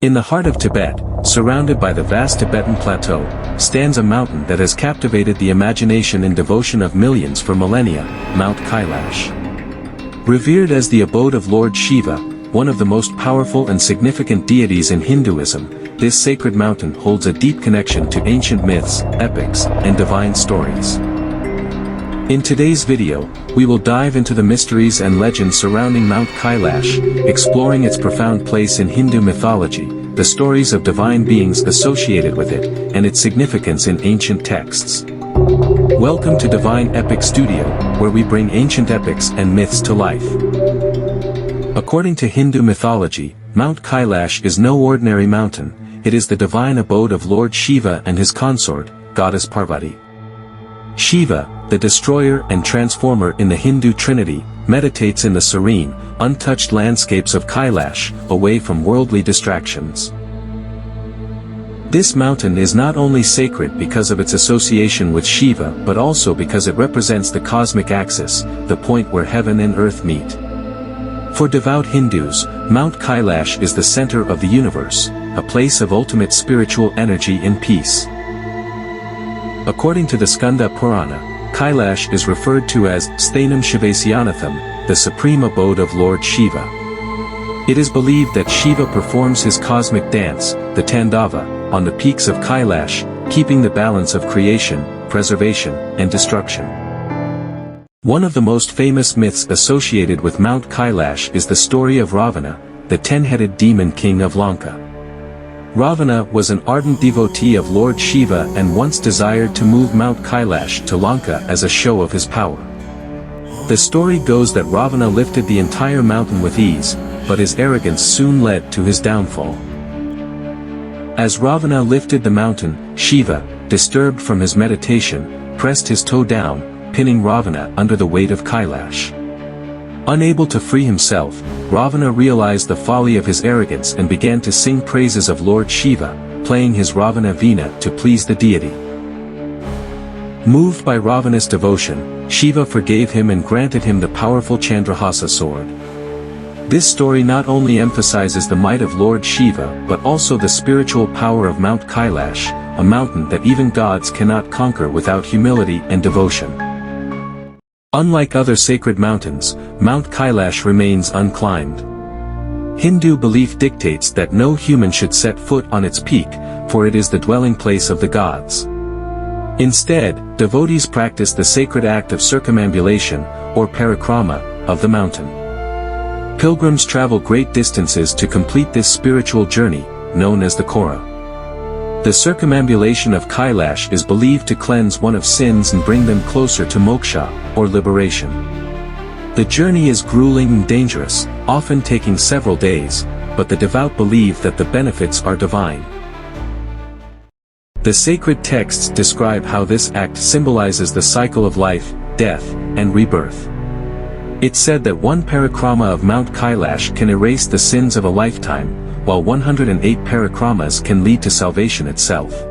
In the heart of Tibet, surrounded by the vast Tibetan plateau, stands a mountain that has captivated the imagination and devotion of millions for millennia, Mount Kailash. Revered as the abode of Lord Shiva, one of the most powerful and significant deities in Hinduism, this sacred mountain holds a deep connection to ancient myths, epics, and divine stories. In today's video, we will dive into the mysteries and legends surrounding Mount Kailash, exploring its profound place in Hindu mythology, the stories of divine beings associated with it, and its significance in ancient texts. Welcome to Divine Epic Studio, where we bring ancient epics and myths to life. According to Hindu mythology, Mount Kailash is no ordinary mountain, it is the divine abode of Lord Shiva and his consort, goddess Parvati. Shiva, the destroyer and transformer in the Hindu trinity, meditates in the serene, untouched landscapes of Kailash, away from worldly distractions. This mountain is not only sacred because of its association with Shiva but also because it represents the cosmic axis, the point where heaven and earth meet. For devout Hindus, Mount Kailash is the center of the universe, a place of ultimate spiritual energy and peace. According to the Skanda Purana, Kailash is referred to as Sthanam Shivasyanathan, the supreme abode of Lord Shiva. It is believed that Shiva performs his cosmic dance, the Tandava, on the peaks of Kailash, keeping the balance of creation, preservation, and destruction. One of the most famous myths associated with Mount Kailash is the story of Ravana, the 10-headed demon king of Lanka. Ravana was an ardent devotee of Lord Shiva and once desired to move Mount Kailash to Lanka as a show of his power. The story goes that Ravana lifted the entire mountain with ease, but his arrogance soon led to his downfall. As Ravana lifted the mountain, Shiva, disturbed from his meditation, pressed his toe down, pinning Ravana under the weight of Kailash. Unable to free himself, Ravana realized the folly of his arrogance and began to sing praises of Lord Shiva, playing his Ravana Veena to please the deity. Moved by Ravana's devotion, Shiva forgave him and granted him the powerful Chandrahasa sword. This story not only emphasizes the might of Lord Shiva but also the spiritual power of Mount Kailash, a mountain that even gods cannot conquer without humility and devotion. Unlike other sacred mountains, Mount Kailash remains unclimbed. Hindu belief dictates that no human should set foot on its peak, for it is the dwelling place of the gods. Instead, devotees practice the sacred act of circumambulation, or parikrama, of the mountain. Pilgrims travel great distances to complete this spiritual journey, known as the Kora. The circumambulation of Kailash is believed to cleanse one of sins and bring them closer to moksha, or liberation. The journey is grueling and dangerous, often taking several days, but the devout believe that the benefits are divine. The sacred texts describe how this act symbolizes the cycle of life, death, and rebirth. It's said that one parikrama of Mount Kailash can erase the sins of a lifetime, while 108 parikramas can lead to salvation itself.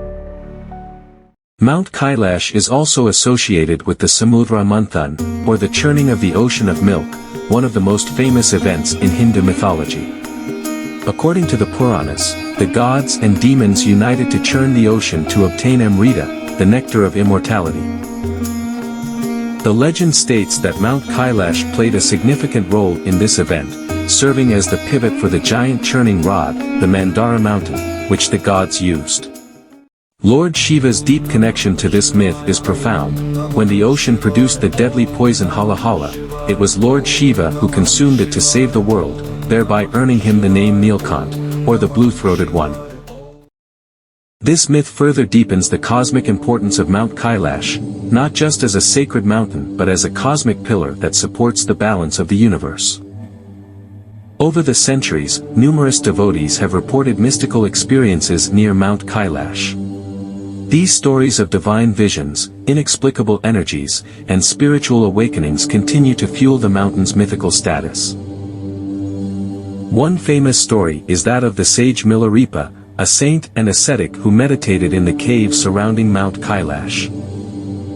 Mount Kailash is also associated with the Samudra Manthan, or the churning of the ocean of milk, one of the most famous events in Hindu mythology. According to the Puranas, the gods and demons united to churn the ocean to obtain Amrita, the nectar of immortality. The legend states that Mount Kailash played a significant role in this event, serving as the pivot for the giant churning rod, the Mandara mountain, which the gods used. Lord Shiva's deep connection to this myth is profound. When the ocean produced the deadly poison Hala Hala, it was Lord Shiva who consumed it to save the world, thereby earning him the name Nilkant, or the blue-throated one. This myth further deepens the cosmic importance of Mount Kailash, not just as a sacred mountain but as a cosmic pillar that supports the balance of the universe. Over the centuries, numerous devotees have reported mystical experiences near Mount Kailash. These stories of divine visions, inexplicable energies, and spiritual awakenings continue to fuel the mountain's mythical status. One famous story is that of the sage Milarepa, a saint and ascetic who meditated in the caves surrounding Mount Kailash.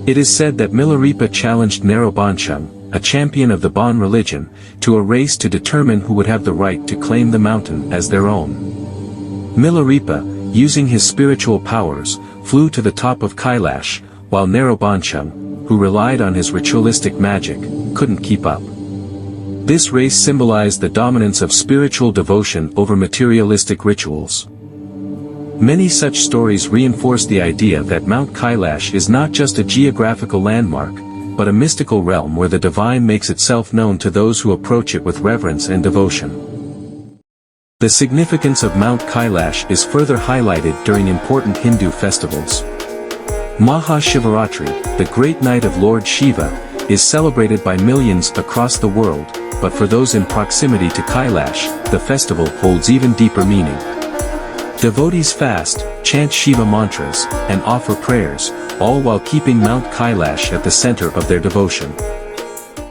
It is said that Milarepa challenged Narobanchung, a champion of the Bon religion, to a race to determine who would have the right to claim the mountain as their own. Milarepa, using his spiritual powers, flew to the top of Kailash, while Narobancham, who relied on his ritualistic magic, couldn't keep up. This race symbolized the dominance of spiritual devotion over materialistic rituals. Many such stories reinforce the idea that Mount Kailash is not just a geographical landmark, but a mystical realm where the divine makes itself known to those who approach it with reverence and devotion. The significance of Mount Kailash is further highlighted during important Hindu festivals. Mahashivaratri, the great night of Lord Shiva, is celebrated by millions across the world, but for those in proximity to Kailash, the festival holds even deeper meaning. Devotees fast, chant Shiva mantras, and offer prayers, all while keeping Mount Kailash at the center of their devotion.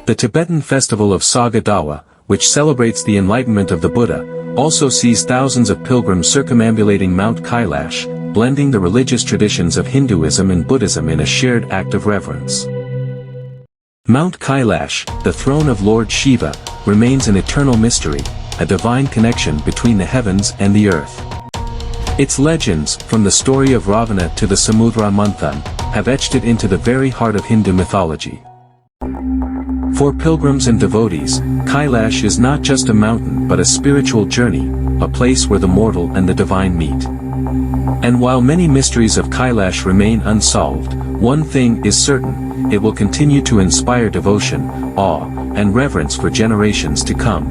The Tibetan festival of Sagadawa, which celebrates the enlightenment of the Buddha, also sees thousands of pilgrims circumambulating Mount Kailash, blending the religious traditions of Hinduism and Buddhism in a shared act of reverence. Mount Kailash, the throne of Lord Shiva, remains an eternal mystery, a divine connection between the heavens and the earth. Its legends, from the story of Ravana to the Samudra Manthan, have etched it into the very heart of Hindu mythology. For pilgrims and devotees, Kailash is not just a mountain but a spiritual journey, a place where the mortal and the divine meet. And while many mysteries of Kailash remain unsolved, one thing is certain: it will continue to inspire devotion, awe, and reverence for generations to come.